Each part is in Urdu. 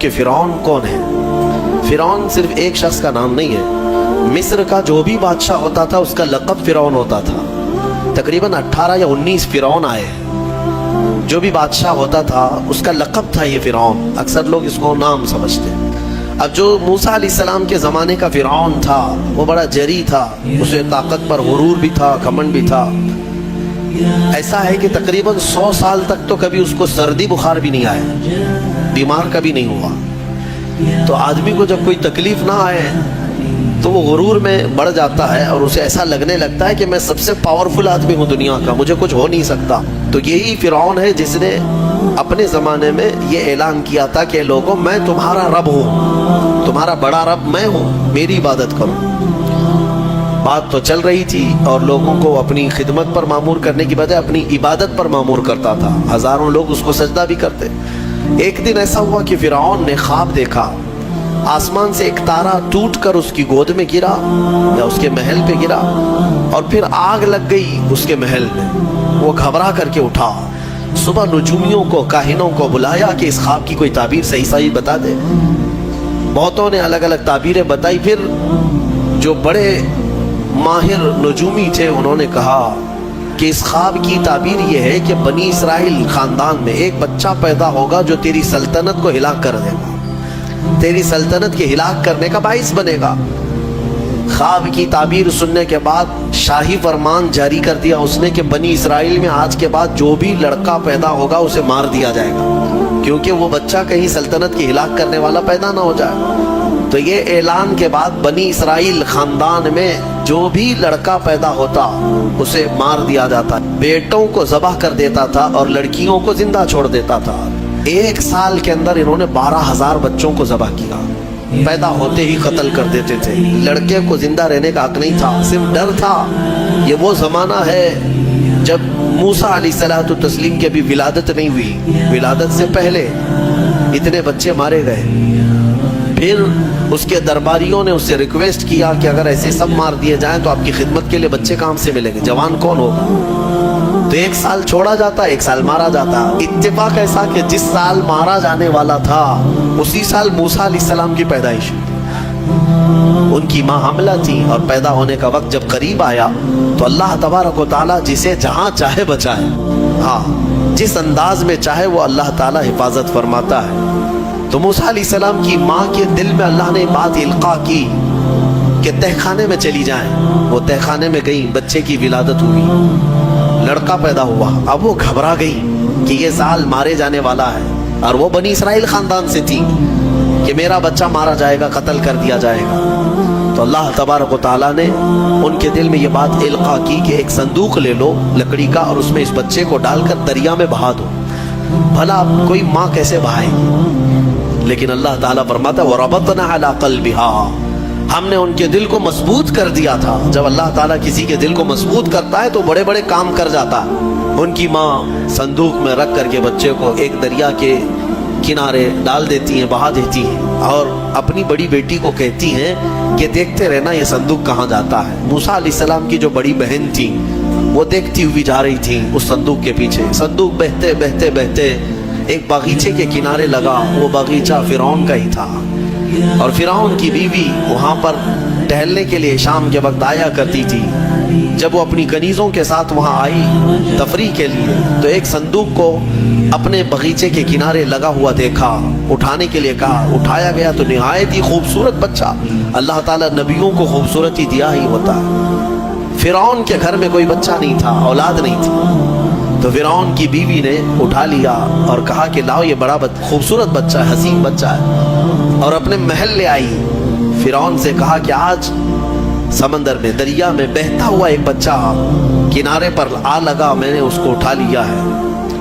کہ فرعون کون ہے۔ فرعون صرف ایک شخص کا نام نہیں ہے، مصر کا جو بھی بادشاہ ہوتا تھا اس کا لقب فرعون ہوتا تھا۔ تقریباً 18 یا 19 فرعون آئے، جو بھی بادشاہ ہوتا تھا اس کا لقب تھا یہ فرعون، اکثر لوگ اس کو نام سمجھتے ہیں۔ اب جو موسیٰ علیہ السلام کے زمانے کا فرعون تھا وہ بڑا جری تھا، اسے طاقت پر غرور بھی تھا، گھمنڈ بھی تھا۔ ایسا ہے کہ تقریباً 100 سال تک تو کبھی اس کو سردی بخار بھی نہیں آیا، بیمار کبھی نہیں ہوا۔ تو آدمی کو جب کوئی تکلیف نہ آئے تو وہ غرور میں بڑھ جاتا ہے اور اسے ایسا لگنے لگتا ہے کہ میں سب سے پاورفل آدمی ہوں دنیا کا، مجھے کچھ ہو نہیں سکتا۔ تو یہی فرعون ہے جس نے اپنے زمانے میں یہ اعلان کیا تھا کہ لوگوں میں تمہارا رب ہوں، تمہارا بڑا رب میں ہوں، میری عبادت کرو۔ بات تو چل رہی تھی اور لوگوں کو اپنی خدمت پر معمور کرنے کی بجائے اپنی عبادت پر معمور کرتا تھا، ہزاروں لوگ اس کو سجدہ بھی کرتے۔ ایک دن ایسا ہوا کہ فرعون نے خواب دیکھا، آسمان سے ایک تارا ٹوٹ کر اس کی گود میں گرا یا اس کے محل پہ گرا اور پھر آگ لگ گئی اس کے محل میں۔ وہ گھبرا کر کے اٹھا، صبح نجومیوں کو، کاہنوں کو بلایا کہ اس خواب کی کوئی تعبیر صحیح بتا دے۔ بہتوں نے الگ الگ تعبیریں بتائی، پھر جو بڑے ماہر نجومی تھے انہوں نے کہا کہ اس خواب کی تعبیر یہ ہے کہ بنی اسرائیل خاندان میں ایک بچہ پیدا ہوگا جو تیری سلطنت کو ہلاک کر دے گا، تیری سلطنت کے ہلاک کرنے کا باعث بنے گا۔ خواب کی تعبیر سننے کے بعد شاہی فرمان جاری کر دیا اس نے کہ بنی اسرائیل میں آج کے بعد جو بھی لڑکا پیدا ہوگا اسے مار دیا جائے گا، کیونکہ وہ بچہ کہیں سلطنت کی ہلاک کرنے والا پیدا نہ ہو جائے۔ تو یہ اعلان کے بعد بنی اسرائیل خاندان میں جو بھی لڑکا پیدا ہوتا اسے مار دیا جاتا، بیٹوں کو ذبح کر دیتا تھا اور لڑکیوں کو زندہ چھوڑ دیتا تھا۔ 1 سال کے اندر انہوں نے 12,000 بچوں کو ذبح کیا، پیدا ہوتے ہی قتل کر دیتے تھے۔ لڑکے کو زندہ رہنے کا حق نہیں تھا، صرف ڈر تھا۔ یہ وہ زمانہ ہے جب موسیٰ علیہ الصلوۃ والتسلیم کی ابھی ولادت نہیں ہوئی، ولادت سے پہلے اتنے بچے مارے گئے۔ پھر اس کے درباریوں نے اس سے ریکویسٹ کیا کہ اگر ایسے سب مار دیے جائیں تو آپ کی خدمت کے لیے بچے کہاں سے ملیں گے، جوان کون ہوگا؟ تو 1 سال چھوڑا جاتا، 1 سال مارا جاتا۔ اتفاق ایسا کہ جس سال مارا جانے والا تھا اسی سال موسیٰ علیہ السلام کی پیدائش ہوئی۔ ان کی ماں حاملہ تھی اور پیدا ہونے کا وقت جب قریب آیا تو اللہ تبارک و تعالیٰ جسے جہاں چاہے بچائے، ہاں جس انداز میں چاہے وہ اللہ تعالیٰ حفاظت فرماتا ہے۔ تو موسیٰ علیہ السلام کی ماں کے دل میں اللہ نے بات القاء کی کہ تہ خانے میں چلی جائیں۔ وہ تہ خانے میں گئی، بچے کی ولادت ہوئی، لڑکا پیدا ہوا۔ اب وہ گھبرا گئی کہ یہ سال مارے جانے والا ہے، اور وہ بنی اسرائیل خاندان سے تھی کہ میرا بچہ مارا جائے گا، قتل کر دیا جائے گا۔ تو اللہ تبارک و تعالیٰ نے ان کے دل میں یہ بات القاء کی کہ ایک صندوق لے لو لکڑی کا اور اس میں اس بچے کو ڈال کر دریا میں بہا دو۔ بھلا کوئی ماں کیسے بہائے گی؟ لیکن اللہ تعالیٰ فرماتا ہے وَرَبَطْنَا عَلَىٰ قَلْبِهَا، ہم نے ان کے دل کو مضبوط کر دیا تھا۔ جب اللہ تعالیٰ کسی کے دل کو مضبوط کرتا ہے تو بڑے بڑے کام کر جاتا ہے۔ ان کی ماں صندوق میں رکھ کر کے بچے کو ایک دریا کے کنارے ڈال دیتی ہیں، بہا دیتی ہیں، اور اپنی بڑی بیٹی کو کہتی ہیں کہ دیکھتے رہنا یہ صندوق کہاں جاتا ہے۔ موسیٰ علیہ السلام کی جو بڑی بہن تھی وہ دیکھتی ہوئی جا رہی تھی اس صندوق کے پیچھے۔ صندوق بہتے بہتے بہتے ایک باغیچے کے کنارے لگا، وہ باغیچہ فرعون کا ہی تھا، اور فرعون کی بیوی وہاں پر ٹہلنے کے لیے شام کے وقت آیا کرتی تھی۔ جب وہ اپنی کنیزوں کے ساتھ وہاں آئی تفریح کے لیے تو ایک صندوق کو اپنے باغیچے کے کنارے لگا ہوا دیکھا، اٹھانے کے لیے کہا، اٹھایا گیا تو نہایت ہی خوبصورت بچہ۔ اللہ تعالیٰ نبیوں کو خوبصورتی دیا ہی ہوتا ہے۔ فرعون کے گھر میں کوئی بچہ نہیں تھا، اولاد نہیں تھی، تو فرعون کی بیوی نے اٹھا لیا اور کہا کہ لاؤ یہ بڑا خوبصورت بچہ ہے، حسین بچہ ہے، اور اپنے محل لے آئی۔ فرعون سے کہا کہ آج سمندر میں، دریا میں بہتا ہوا ایک بچہ کنارے پر آ لگا، میں نے اس کو اٹھا لیا ہے۔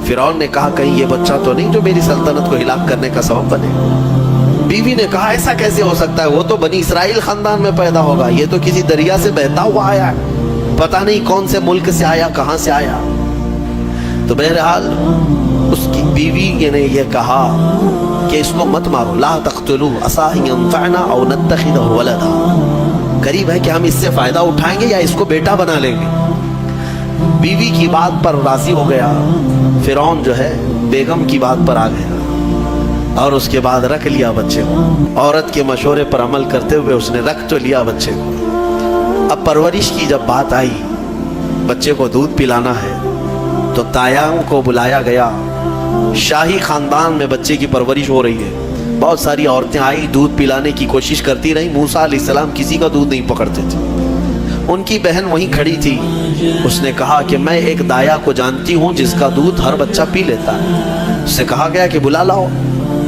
فرعون نے کہا کہیں یہ بچہ تو نہیں جو میری سلطنت کو ہلاک کرنے کا سبب بنے۔ بیوی نے کہا ایسا کیسے ہو سکتا ہے، وہ تو بنی اسرائیل خاندان میں پیدا ہوگا، یہ تو کسی دریا سے بہتا ہوا آیا ہے، پتہ نہیں کون سے ملک سے آیا، کہاں سے آیا۔ تو بہرحال اس کی بیوی نے یہ کہا کہ اس کو مت مارو، لا تقتلوه عسى ان ينفعنا او نتخذه ولدا، قریب ہے کہ ہم اس سے فائدہ اٹھائیں گے یا اس کو بیٹا بنا لیں گے۔ بیوی کی بات پر راضی ہو گیا، فرعون جو ہے بیگم کی بات پر آ گیا۔ اور اس کے بعد رکھ لیا بچے کو. عورت کے مشورے پر عمل کرتے ہوئے اس نے رکھ تو لیا بچے کو. اب پرورش کی جب بات آئی, بچے کو دودھ پلانا ہے, تو تایام کو بلایا گیا. شاہی خاندان میں بچے کی پرورش ہو رہی ہے. بہت ساری عورتیں آئی, دودھ پلانے کی کوشش کرتی رہی. موسیٰ علیہ السلام کسی کا دودھ نہیں پکڑتے تھے. ان کی بہن وہیں کھڑی تھی. اس نے کہا کہ میں ایک دایا کو جانتی ہوں جس کا دودھ ہر بچہ پی لیتا ہے. اس سے کہا گیا کہ بلا لاؤ.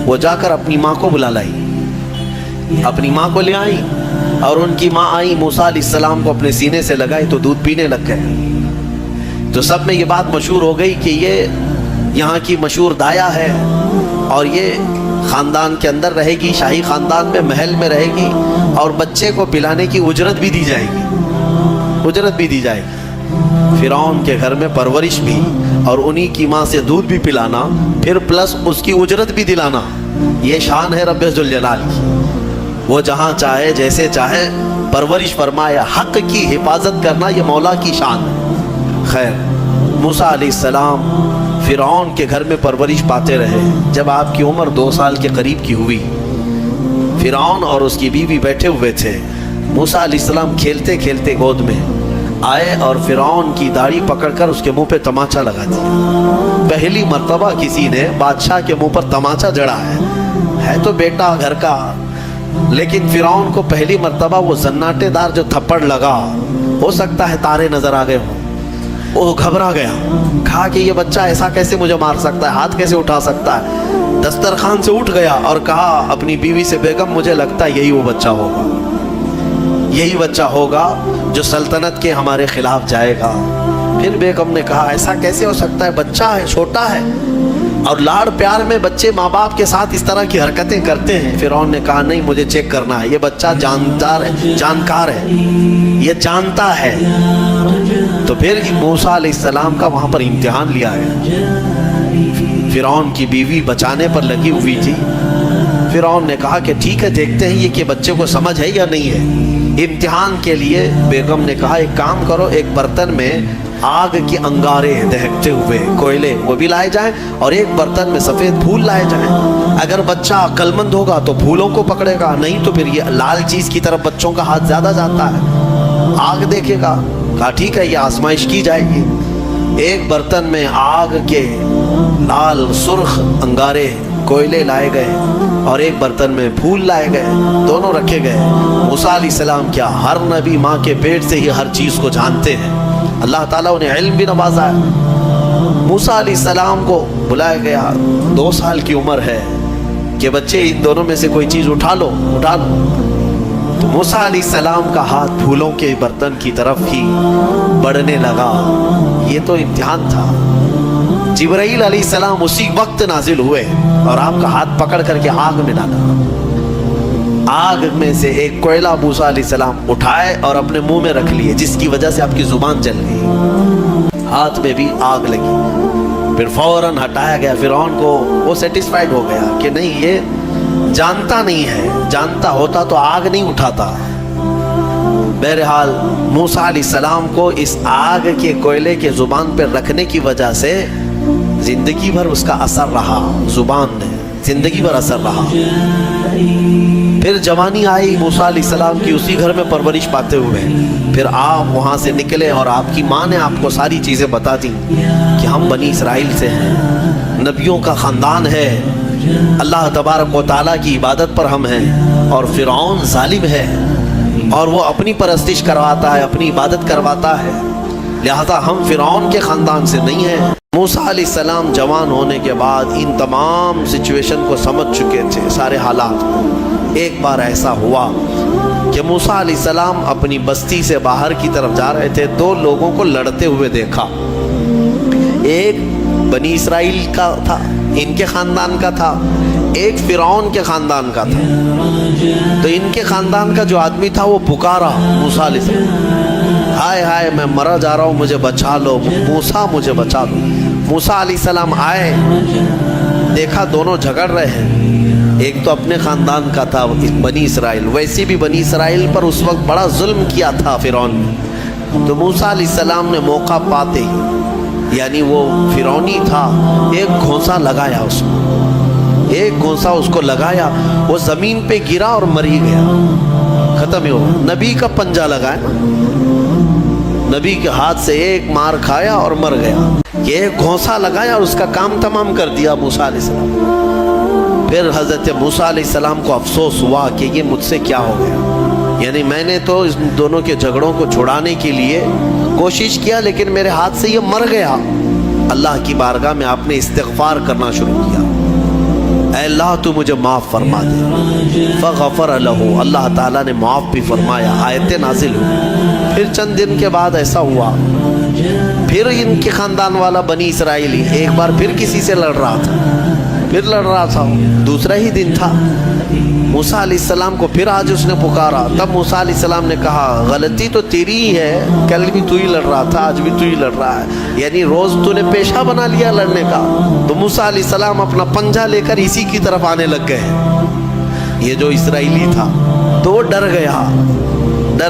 وہ جا کر اپنی ماں کو بلا لائی, اپنی ماں کو لے آئی, اور ان کی ماں آئی, موسیٰ علیہ السلام کو اپنے سینے سے لگائی تو دودھ پینے لگ گئے. تو سب میں یہ بات مشہور ہو گئی کہ یہ یہاں کی مشہور دایا ہے, اور یہ خاندان کے اندر رہے گی, شاہی خاندان میں, محل میں رہے گی, اور بچے کو پلانے کی اجرت بھی دی جائے گی, اجرت بھی دی جائے گی. فرعون کے گھر میں پرورش بھی, اور انہی کی ماں سے دودھ بھی پلانا, پھر پلس اس کی اجرت بھی دلانا. یہ شان ہے رب ذوالجلال کی. وہ جہاں چاہے جیسے چاہے پرورش فرمائے. حق کی حفاظت کرنا یہ مولا کی شان ہے. خیر, موسیٰ علیہ السلام فرعون کے گھر میں پرورش پاتے رہے. جب آپ کی عمر 2 سال کے قریب کی ہوئی, فرعون اور اس کی بیوی بیٹھے ہوئے تھے. موسیٰ علیہ السلام کھیلتے کھیلتے گود میں آئے اور فرعون کی داڑھی پکڑ کر اس کے منہ پہ تماچا لگا دیا. پہلی مرتبہ کسی نے بادشاہ کے منہ پر تماچا جڑا ہے تو بیٹا گھر کا, لیکن فرعون کو پہلی مرتبہ وہ زناٹے دار جو تھپڑ لگا, ہو سکتا ہے تارے نظر آ گئے ہوں, وہ گھبرا گیا. کہا کہ یہ بچہ ایسا کیسے مجھے مار سکتا ہے, ہاتھ کیسے اٹھا سکتا ہے. دسترخوان سے اٹھ گیا اور کہا اپنی بیوی سے, بیگم مجھے لگتا ہے یہی وہ بچہ ہوگا, یہی بچہ ہوگا جو سلطنت کے ہمارے خلاف جائے گا. پھر بیگم نے کہا ایسا کیسے ہو سکتا ہے, بچہ ہے, چھوٹا ہے, اور لاڑ پیار میں بچے ماں باپ کے ساتھ اس طرح کی حرکتیں کرتے ہیں. فرعون نے کہا نہیں, مجھے چیک کرنا ہے, یہ بچہ جاندار ہے, جانکار ہے, یہ جانتا ہے. تو پھر موسیٰ علیہ السلام کا وہاں پر امتحان لیا ہے. فرعون کی بیوی بچانے پر لگی ہوئی تھی. فرعون نے کہا کہ ٹھیک ہے, دیکھتے ہیں یہ کہ بچے کو سمجھ ہے یا نہیں ہے. امتحان کے لیے بیگم نے کہا ایک کام کرو, ایک برتن میں آگ کی انگارے دہکتے ہوئے کوئلے وہ بھی لائے جائیں, اور ایک برتن میں سفید پھول لائے جائیں. اگر بچہ عقل مند ہوگا تو پھولوں کو پکڑے گا, نہیں تو پھر یہ لال چیز کی طرف بچوں کا ہاتھ زیادہ جاتا ہے, آگ دیکھے گا. کہا ٹھیک ہے, یہ آزمائش کی جائے گی. ایک برتن میں آگ کے لال سرخ انگارے کوئلے لائے گئے, اور ایک برتن میں پھول لائے گئے, دونوں رکھے گئے. موسیٰ علیہ السلام کیا, ہر نبی ماں کے پیٹ سے ہی ہر چیز کو جانتے ہیں. اللہ تعالیٰ انہیں علم بھی نوازا ہے. موسیٰ علیہ السلام کو بلایا گیا, 2 سال کی عمر ہے, کہ بچے ان دونوں میں سے کوئی چیز اٹھا لو, اٹھا لو. تو موسیٰ علیہ السلام کا ہاتھ پھولوں کے برتن کی طرف ہی بڑھنے لگا. یہ تو امتحان تھا. جبرائیل علیہ السلام اسی وقت نازل ہوئے اور آپ کا ہاتھ پکڑ کر کے آگ میں ڈالا. آگ میں سے ایک کوئلہ موسیٰ علیہ السلام اٹھائے اور اپنے منہ میں رکھ لیے, جس کی وجہ سے آپ کی زبان جل گئی, ہاتھ میں بھی آگ لگی. پھر فوراً ہٹایا گیا. فرعون کو وہ سیٹسفائیڈ ہو گیا کہ نہیں, یہ جانتا نہیں ہے, جانتا ہوتا تو آگ نہیں اٹھاتا. بہرحال موسیٰ علیہ السلام کو اس آگ کے کوئلے کے زبان پر رکھنے کی وجہ سے زندگی بھر اس کا اثر رہا, زبان نے زندگی بھر اثر رہا. پھر جوانی آئی موسیٰ علیہ السلام کی, اسی گھر میں پرورش پاتے ہوئے. پھر آپ وہاں سے نکلے اور آپ کی ماں نے آپ کو ساری چیزیں بتا دیں کہ ہم بنی اسرائیل سے ہیں, نبیوں کا خاندان ہے, اللہ تبارک و تعالیٰ کی عبادت پر ہم ہیں, اور فرعون ظالم ہے اور وہ اپنی پرستش کرواتا ہے, اپنی عبادت کرواتا ہے, لہذا ہم فرعون کے خاندان سے نہیں ہیں. موسیٰ علیہ السلام جوان ہونے کے بعد ان تمام سچویشن کو سمجھ چکے تھے, سارے حالات. ایک بار ایسا ہوا کہ موسیٰ علیہ السلام اپنی بستی سے باہر کی طرف جا رہے تھے, 2 لوگوں کو لڑتے ہوئے دیکھا. ایک بنی اسرائیل کا تھا, ان کے خاندان کا تھا, ایک فرعون کے خاندان کا تھا. تو ان کے خاندان کا جو آدمی تھا وہ پکارا موسیٰ علیہ السلام, ہائے ہائے میں مرا جا رہا ہوں, مجھے بچا لو موسیٰ, مجھے بچا لو. موسیٰ علیہ السلام آئے, دیکھا دونوں جھگڑ رہے ہیں. ایک تو اپنے خاندان کا تھا بنی اسرائیل, ویسے بھی بنی اسرائیل پر اس وقت بڑا ظلم کیا تھا فرعون نے. تو موسیٰ علیہ السلام نے موقع پاتے ہی, یعنی وہ فرعونی تھا, ایک گھونسا لگایا اس کو, ایک گھونسا اس کو لگایا, وہ زمین پہ گرا اور مر ہی گیا, ختم ہی ہوا. نبی کا پنجہ لگایا, نبی کے ہاتھ سے ایک مار کھایا اور مر گیا. یہ ایک گھونسا لگایا اور اس کا کام تمام کر دیا موسیٰ علیہ السلام. پھر حضرت موسیٰ علیہ السلام کو افسوس ہوا کہ یہ مجھ سے کیا ہو گیا, یعنی میں نے تو اس دونوں کے جھگڑوں کو چھڑانے کے لیے کوشش کیا لیکن میرے ہاتھ سے یہ مر گیا. اللہ کی بارگاہ میں آپ نے استغفار کرنا شروع کیا, اے اللہ تو مجھے معاف فرما دے. فغفر لہ, اللہ تعالیٰ نے معاف بھی فرمایا, آیتیں نازل ہوئی. پھر چند دن کے بعد ایسا ہوا, پھر ان کے خاندان والا بنی اسرائیلی ایک بار پھر کسی سے لڑ رہا تھا, دوسرا ہی دن تھا. موسیٰ علیہ السلام کو پھر آج اس نے پکارا. تب موسیٰ علیہ السلام نے کہا غلطی تو تیری ہی ہے, کل بھی تو ہی لڑ رہا تھا, آج بھی تو ہی لڑ رہا ہے, یعنی روز تو نے پیشہ بنا لیا لڑنے کا. تو موسیٰ علیہ السلام اپنا پنجہ لے کر اسی کی طرف آنے لگ گئے. یہ جو اسرائیلی تھا تو وہ ڈر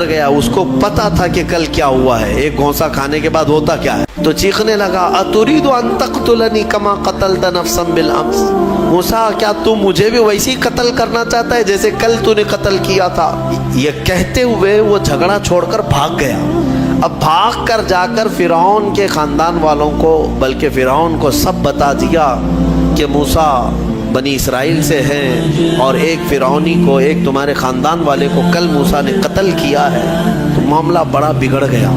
گیا, اس کو پتا تھا کہ کل کیا ہوا ہے, ایک گھونسا کھانے کے بعد ہوتا کیا ہے. تو چیخنے لگا, اتريد ان تقتلني كما قتلت نفسا بالامس, موسیٰ کیا تو مجھے بھی ویسے ہی قتل کرنا چاہتا ہے جیسے کل تو نے قتل کیا تھا. یہ کہتے ہوئے وہ جھگڑا چھوڑ کر بھاگ گیا. اب بھاگ کر جا کر فرعون کے خاندان والوں کو, بلکہ فرعون کو سب بتا دیا کہ موسیٰ بنی اسرائیل سے ہیں اور ایک فرعونی کو, ایک تمہارے خاندان والے کو کل موسیٰ نے قتل کیا ہے. تو معاملہ بڑا بگڑ گیا.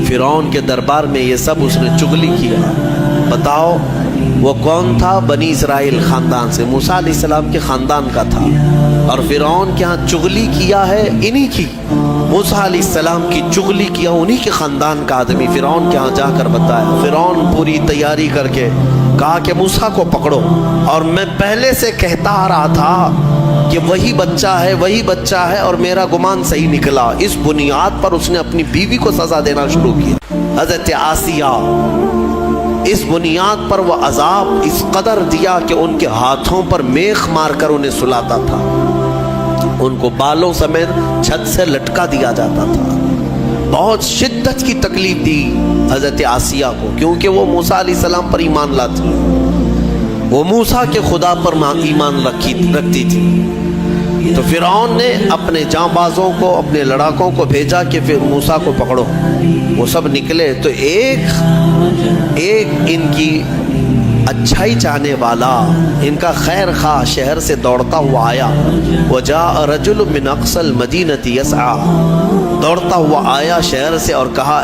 فرعون کے دربار میں یہ سب اس نے چغلی کیا. بتاؤ وہ کون تھا؟ بنی اسرائیل خاندان سے, موسیٰ علیہ السلام کے خاندان کا تھا, اور فرعون کے ہاں چغلی کیا ہے انہی کی, موسیٰ علیہ السلام کی چغلی کیا انہی کے خاندان کا آدمی فرعون کے ہاں جا کر بتایا. فرعون پوری تیاری کر کے کہا کہ موسیٰ کو پکڑو, اور میں پہلے سے کہتا آ رہا تھا کہ وہی بچہ ہے اور میرا گمان صحیح نکلا. اس بنیاد پر اس نے اپنی بیوی کو سزا دینا شروع کیا, حضرت آسیہ. اس بنیاد پر وہ عذاب اس قدر دیا کہ ان کے ہاتھوں پر میخ مار کر انہیں سلاتا تھا, ان کو بالوں سمیت چھت سے لٹکا دیا جاتا تھا. بہت شدت کی تکلیف دی حضرت آسیہ کو, کیونکہ وہ موسیٰ علیہ السلام پر ایمان لاتی, وہ موسیٰ کے خدا پر ایمان رکھتی تھی. تو فرعون نے اپنے جاں بازوں کو, اپنے لڑاکوں کو بھیجا کہ پھر موسیٰ کو پکڑو. وہ سب نکلے تو ایک ان کی اچھائی چاہنے والا, ان کا خیر خواہ شہر سے دوڑتا ہوا آیا. وجاء رجل من اقصى المدینة يسعى, دوڑتا ہوا آیا شہر سے اور کہا,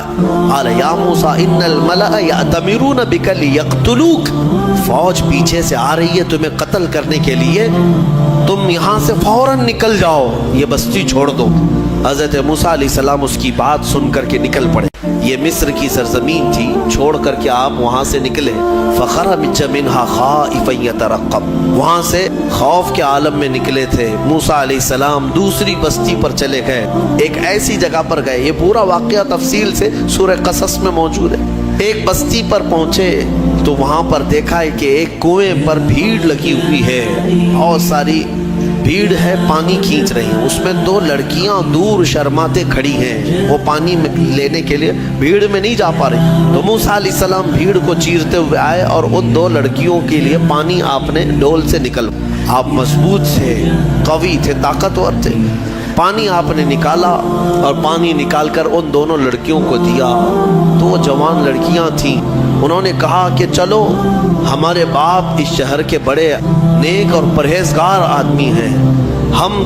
قال یا موسیٰ ان الملأ یأتمرون بک لیقتلوک, فوج پیچھے سے آ رہی ہے تمہیں قتل کرنے کے لیے, تم یہاں سے فوراً نکل جاؤ, یہ بستی چھوڑ دو. حضرت موسیٰ علیہ السلام اس کی بات سن کر کے نکل پڑے. یہ مصر کی سرزمین تھی, چھوڑ کر کے آپ وہاں سے نکلے. فخرج منها خائفا يترقب, وہاں سے خوف کے عالم میں نکلے تھے. موسیٰ علیہ السلام دوسری بستی پر چلے گئے, ایک ایسی جگہ پر گئے, یہ پورا واقعہ تفصیل سے سورہ قصص میں موجود ہے. ایک بستی پر پہنچے تو وہاں پر دیکھا ہے کہ ایک کنویں پر بھیڑ لگی ہوئی ہے, بہت ساری بھیڑ ہے, پانی کھینچ رہی ہیں. اس میں دو لڑکیاں دور شرماتے کھڑی ہیں, وہ پانی لینے کے لیے بھیڑ میں نہیں جا پا رہی. تو موسیٰ علیہ السلام بھیڑ کو چیرتے ہوئے آئے اور ان دو لڑکیوں کے لیے پانی آپ نے ڈول سے نکل, آپ مضبوط تھے, قوی تھے, طاقتور تھے. پانی آپ نے نکالا اور پانی نکال کر ان دونوں لڑکیوں کو دیا. تو وہ جوان لڑکیاں تھیں, انہوں نے کہا کہ چلو, ہمارے باپ اس شہر کے بڑے نیک اور پرہیزگار آدمی ہیں, ہم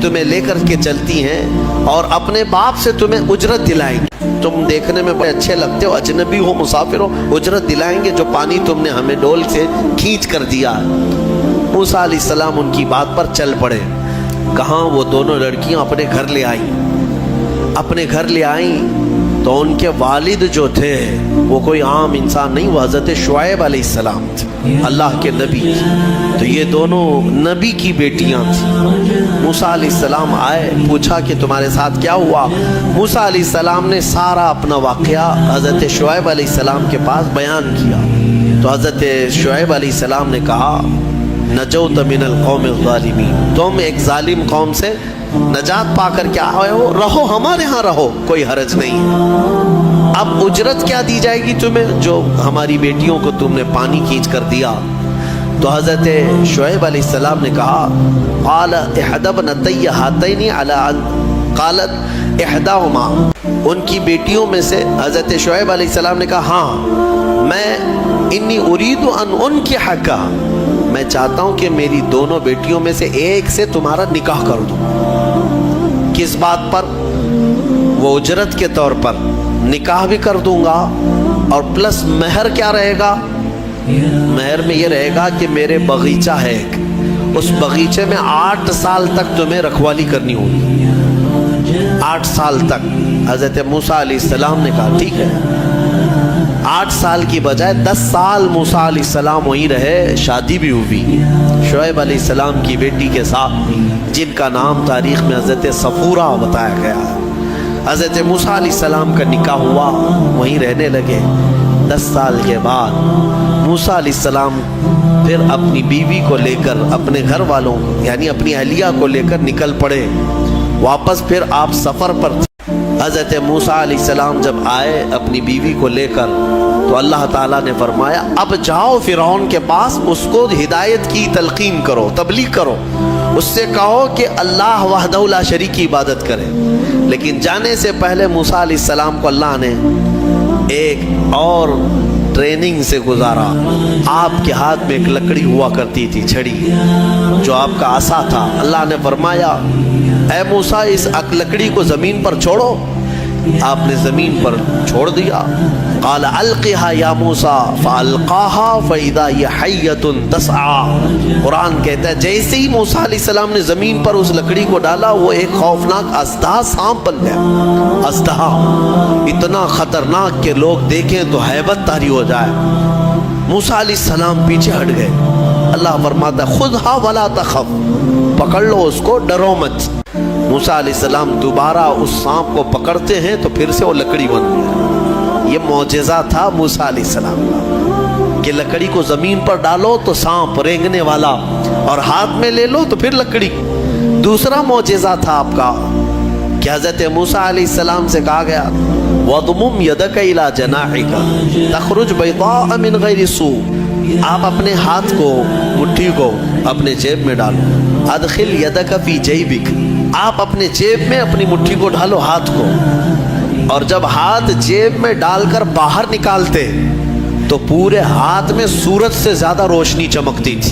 تمہیں لے کر کے چلتی ہیں اور اپنے باپ سے تمہیں اجرت دلائیں گے. تم دیکھنے میں بڑے اچھے لگتے ہو, اجنبی ہو, مسافر ہو, اجرت دلائیں گے جو پانی تم نے ہمیں ڈول سے کھینچ کر دیا. موسیٰ علیہ السلام ان کی بات پر چل پڑے. کہاں وہ دونوں لڑکیاں اپنے گھر لے آئیں تو ان کے والد جو تھے وہ کوئی عام انسان نہیں, وہ حضرت شعیب علیہ السلام تھے, اللہ کے نبی تھے. تو یہ دونوں نبی کی بیٹیاں تھیں. موسیٰ علیہ السلام آئے, پوچھا کہ تمہارے ساتھ کیا ہوا. موسیٰ علیہ السلام نے سارا اپنا واقعہ حضرت شعیب علیہ السلام کے پاس بیان کیا. تو حضرت شعیب علیہ السلام نے کہا, نجوت من القوم الظالمین, تم ایک ظالم قوم سے نجات پا کر کے آئے ہو, رہو ہمارے ہاں رہو, کوئی حرج نہیں ہے. اب اجرت کیا دی جائے گی تمہیں, جو ہماری بیٹیوں کو تم نے پانی کھینچ کر دیا. تو حضرت شعیب علیہ السلام نے کہا قال احد ابنتی ہاتین علی ان قالت احداہما، ان کی بیٹیوں میں سے حضرت شعیب علیہ السلام نے کہا ہاں میں انی ارید ان انکحکا، میں چاہتا ہوں کہ میری دونوں بیٹیوں میں سے ایک سے تمہارا نکاح کر دوں۔ کس بات پر؟ وہ اجرت کے طور پر نکاح بھی کر دوں گا، اور پلس مہر کیا رہے گا؟ مہر میں یہ رہے گا کہ میرے باغیچہ ہے ایک، اس باغیچے میں 8 سال تک تمہیں رکھوالی کرنی ہوگی، 8 سال تک۔ حضرت موسیٰ علیہ السلام نے کہا ٹھیک ہے۔ 8 سال کی بجائے 10 سال موسیٰ علیہ السلام وہیں رہے، شادی بھی ہوئی شعیب علیہ السلام کی بیٹی کے ساتھ، جن کا نام تاریخ میں حضرت صفورہ بتایا گیا ہے۔ حضرت موسیٰ علیہ السلام کا نکاح ہوا، وہیں رہنے لگے۔ 10 سال کے بعد موسیٰ علیہ السلام پھر اپنی بیوی کو لے کر، اپنے گھر والوں یعنی اپنی اہلیہ کو لے کر نکل پڑے واپس۔ پھر آپ سفر پر تھے۔ حضرت موسیٰ علیہ السلام جب آئے اپنی بیوی کو لے کر، تو اللہ تعالیٰ نے فرمایا اب جاؤ فرعون کے پاس، اس کو ہدایت کی تلقین کرو، تبلیغ کرو، اس سے کہو کہ اللہ وحدہ لا شریک کی عبادت کرے۔ لیکن جانے سے پہلے موسیٰ علیہ السلام کو اللہ نے ایک اور ٹریننگ سے گزارا۔ آپ کے ہاتھ میں ایک لکڑی ہوا کرتی تھی، چھڑی، جو آپ کا عصا تھا۔ اللہ نے فرمایا اے موسیٰ اس لکڑی کو زمین پر چھوڑو۔ آپ نے زمین پر چھوڑ دیا۔ قال القها یا موسیٰ فالقاها فاذا هي حیۃ تسعى۔ قرآن کہتا ہے جیسے ہی موسیٰ علیہ السلام نے زمین پر اس لکڑی کو ڈالا، وہ ایک خوفناک اژدہا سانپ بن گیا۔ اژدہا اتنا خطرناک کہ لوگ دیکھیں تو ہیبت طاری ہو جائے۔ موسیٰ علیہ السلام پیچھے ہٹ گئے۔ اللہ فرماتا ہے خذھا ولا تخف، پکڑ لو اس کو، ڈرو مت۔ موسیٰ علیہ السلام دوبارہ اس سانپ کو پکڑتے ہیں تو پھر سے وہ لکڑی بن گیا۔ یہ معجزہ تھا موسیٰ علیہ السلام کا کہ لکڑی کو زمین پر ڈالو تو سانپ رینگنے والا، اور ہاتھ میں لے لو تو پھر لکڑی۔ دوسرا معجزہ تھا آپ کا کہ حضرت موسیٰ علیہ السلام سے کہا گیا وَضْمُمْ يَدَكَ إِلَى جَنَاحِكَ تَخْرُجْ بَيْضَاءَ مِنْ غَيْرِ سُوءٍ، آپ اپنے ہاتھ کو، مٹھی کو اپنے جیب میں ڈالو۔ اَدْخِلْ يَدَكَ فِي جَيْبِكَ، آپ اپنے جیب میں اپنی مٹھی کو ڈالو، ہاتھ کو، اور جب ہاتھ جیب میں ڈال کر باہر نکالتے تو پورے ہاتھ میں سورج سے زیادہ روشنی چمکتی تھی۔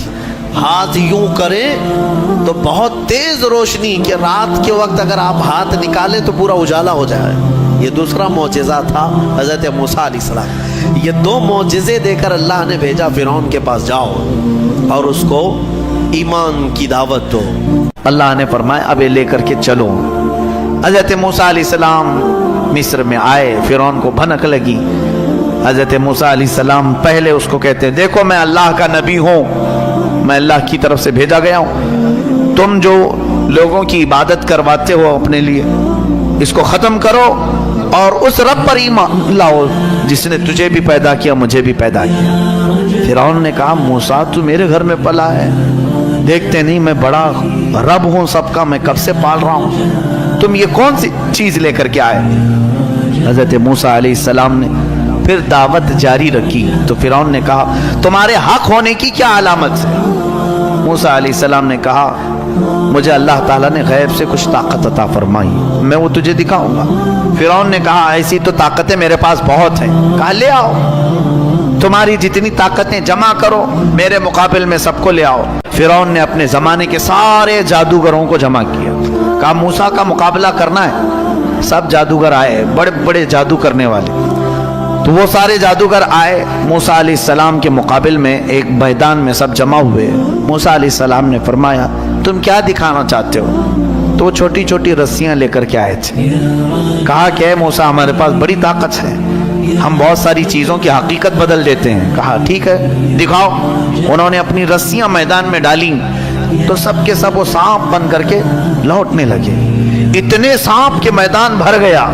ہاتھ یوں کریں تو بہت تیز روشنی کہ رات کے وقت اگر آپ ہاتھ نکالیں تو پورا اجالا ہو جائے۔ یہ دوسرا معجزہ تھا حضرت موسیٰ علیہ السلام۔ یہ 2 معجزے دے کر اللہ نے بھیجا فرعون کے پاس، جاؤ اور اس کو ایمان کی دعوت دو۔ اللہ نے فرمایا اب یہ لے کر کے چلو۔ حضرت موسیٰ علیہ السلام مصر میں آئے، فرعون کو بھنک لگی۔ حضرت موسیٰ علیہ السلام پہلے اس کو کہتے ہیں دیکھو میں اللہ کا نبی ہوں، میں اللہ کی طرف سے بھیجا گیا ہوں، تم جو لوگوں کی عبادت کرواتے ہو اپنے لیے اس کو ختم کرو اور اس رب پر ایمان لاؤ جس نے تجھے بھی پیدا کیا مجھے بھی پیدا کیا۔ فرعون نے کہا موسیٰ تو میرے گھر میں پلا ہے، دیکھتے نہیں میں بڑا رب ہوں سب کا، میں کب سے پال رہا ہوں، تم یہ کون سی چیز لے کر کے آئے؟ حضرت موسیٰ علیہ السلام نے پھر دعوت جاری رکھی تو فرعون نے کہا تمہارے حق ہونے کی کیا علامت ہے؟ موسیٰ علیہ السلام نے کہا مجھے اللہ تعالیٰ نے غیب سے کچھ طاقت عطا فرمائی، میں وہ تجھے دکھاؤں گا۔ فرعون نے کہا ایسی تو طاقتیں میرے پاس بہت ہیں۔ کہا لے آؤ، تمہاری جتنی طاقتیں جمع کرو، میرے مقابل میں سب کو لے آؤ۔ فرعون نے اپنے زمانے کے سارے جادوگروں کو جمع کیا، کہا موسیٰ کا مقابلہ کرنا ہے۔ سب جادوگر آئے، بڑے بڑے جادو کرنے والے، تو وہ سارے جادوگر آئے موسیٰ علیہ السلام کے مقابل میں ایک میدان میں سب جمع ہوئے۔ موسیٰ علیہ السلام نے فرمایا تم کیا دکھانا چاہتے ہو؟ تو وہ چھوٹی چھوٹی رسیاں لے کر کے آئے تھے۔ کہا کہ اے موسیٰ ہمارے پاس بڑی طاقت ہے، ہم بہت ساری چیزوں کی حقیقت بدل دیتے ہیں۔ کہا ٹھیک ہے دکھاؤ۔ انہوں نے اپنی رسیاں میدان میں ڈالیں تو سب کے سب وہ سانپ بن کر کے لوٹنے لگے۔ اتنے سانپ کے میدان بھر گیا،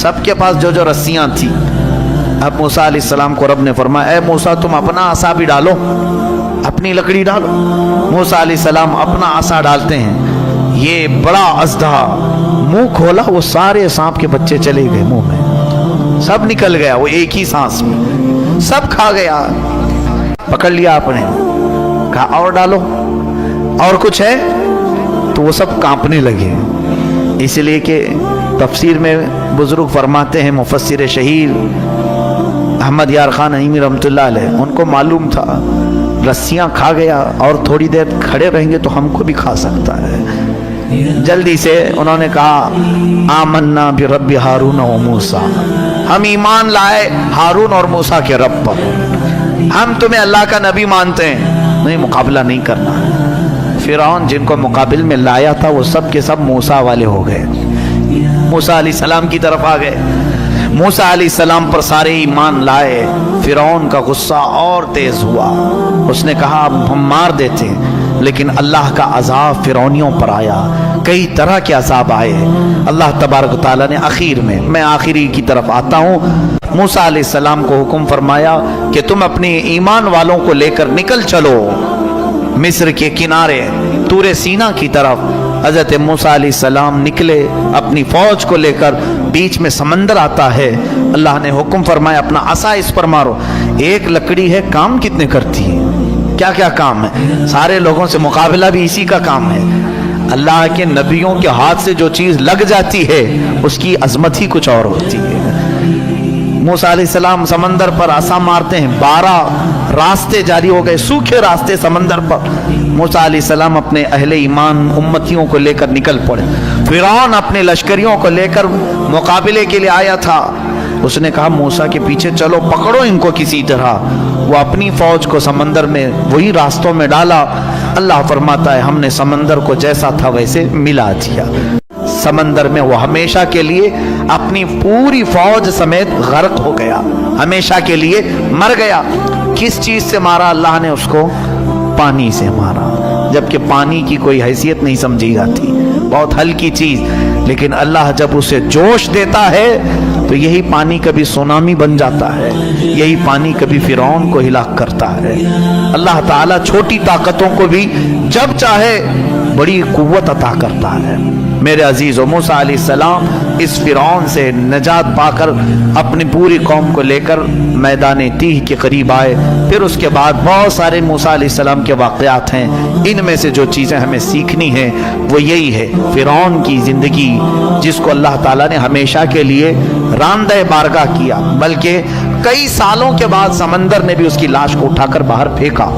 سب کے پاس جو جو رسیاں تھیں۔ اب موسیٰ علیہ السلام کو رب نے فرمایا اے موسیٰ تم اپنا عصا بھی ڈالو، اپنی لکڑی ڈالو۔ موسیٰ علیہ السلام اپنا عصا ڈالتے ہیں، یہ بڑا اژدہا منہ کھولا، وہ سارے سانپ کے بچے چلے گئے منہ میں، سب نکل گیا، وہ ایک ہی سانس میں سب کھا گیا، پکڑ لیا آپ نے۔ کہا اور ڈالو، اور کچھ ہے؟ تو وہ سب کانپنے لگے. اس لیے کہ تفسیر میں بزرگ فرماتے ہیں، مفسر شہیر احمد یار خان نعیمی رحمۃ اللہ علیہ، ان کو معلوم تھا رسیاں کھا گیا اور تھوڑی دیر کھڑے رہیں گے تو ہم کو بھی کھا سکتا ہے. جلدی سے انہوں نے کہا آمنا برب ہارون و موسیٰ، ہم ایمان لائے ہارون اور موسیٰ کے رب پر، ہم تمہیں اللہ کا نبی مانتے ہیں، نہیں مقابلہ نہیں کرنا. فرعون جن کو مقابل میں لایا تھا وہ سب کے سب موسیٰ والے ہو گئے، موسیٰ علیہ السلام کی طرف آ گئے. موسیٰ علیہ السلام پر سارے ایمان لائے. فرعون کا غصہ اور تیز ہوا، اس نے کہا اب ہم مار دیتے، لیکن اللہ کا عذاب فرعونیوں پر آیا، کئی طرح کے عذاب آئے. اللہ تبارک و تعالیٰ نے آخر میں آخری کی طرف آتا ہوں، موسیٰ علیہ السلام کو حکم فرمایا کہ تم اپنے ایمان والوں کو لے کر نکل چلو مصر کے کنارے طور سینا کی طرف. حضرت موسیٰ علیہ السلام نکلے اپنی فوج کو لے کر، بیچ میں سمندر آتا ہے. اللہ نے حکم فرمایا اپنا عصا اس پر مارو. ایک لکڑی ہے، کام کتنے کرتی ہے، کیا کیا کام ہے، سارے لوگوں سے مقابلہ بھی اسی کا کام ہے. اللہ کے نبیوں کے ہاتھ سے جو چیز لگ جاتی ہے اس کی عظمت ہی کچھ اور ہوتی ہے. موسیٰ علیہ السلام سمندر پر عصا مارتے ہیں، 12 راستے جاری ہو گئے، سوکھے راستے سمندر پر. موسیٰ علیہ السلام اپنے اہل ایمان امتیوں کو لے کر نکل پڑے. فرعون اپنے لشکریوں کو لے کر مقابلے کے لیے آیا تھا. اس نے کہا موسیٰ کے پیچھے چلو، پکڑو ان کو کسی طرح. وہ اپنی فوج کو سمندر میں وہی راستوں میں ڈالا. اللہ فرماتا ہے ہم نے سمندر کو جیسا تھا ویسے ملا دیا. سمندر میں وہ ہمیشہ کے لیے اپنی پوری فوج سمیت غرق ہو گیا، ہمیشہ کے لیے مر گیا. کس چیز سے مارا اللہ نے اس کو؟ پانی سے مارا، جبکہ پانی کی کوئی حیثیت نہیں سمجھی جاتی، بہت ہلکی چیز. لیکن اللہ جب اسے جوش دیتا ہے تو یہی پانی کبھی سونامی بن جاتا ہے، یہی پانی کبھی فرعون کو ہلاک کرتا ہے. اللہ تعالیٰ چھوٹی طاقتوں کو بھی جب چاہے بڑی قوت عطا کرتا ہے. میرے عزیزو، موسیٰ علیہ السلام اس فرعون سے نجات پا کر اپنی پوری قوم کو لے کر میدان تیہ کے قریب آئے. پھر اس کے بعد بہت سارے موسیٰ علیہ السلام کے واقعات ہیں. ان میں سے جو چیزیں ہمیں سیکھنی ہیں وہ یہی ہے، فرعون کی زندگی جس کو اللہ تعالیٰ نے ہمیشہ کے لیے راندہ بارگاہ کیا، بلکہ کئی سالوں کے بعد سمندر نے بھی اس کی لاش کو اٹھا کر باہر پھینکا.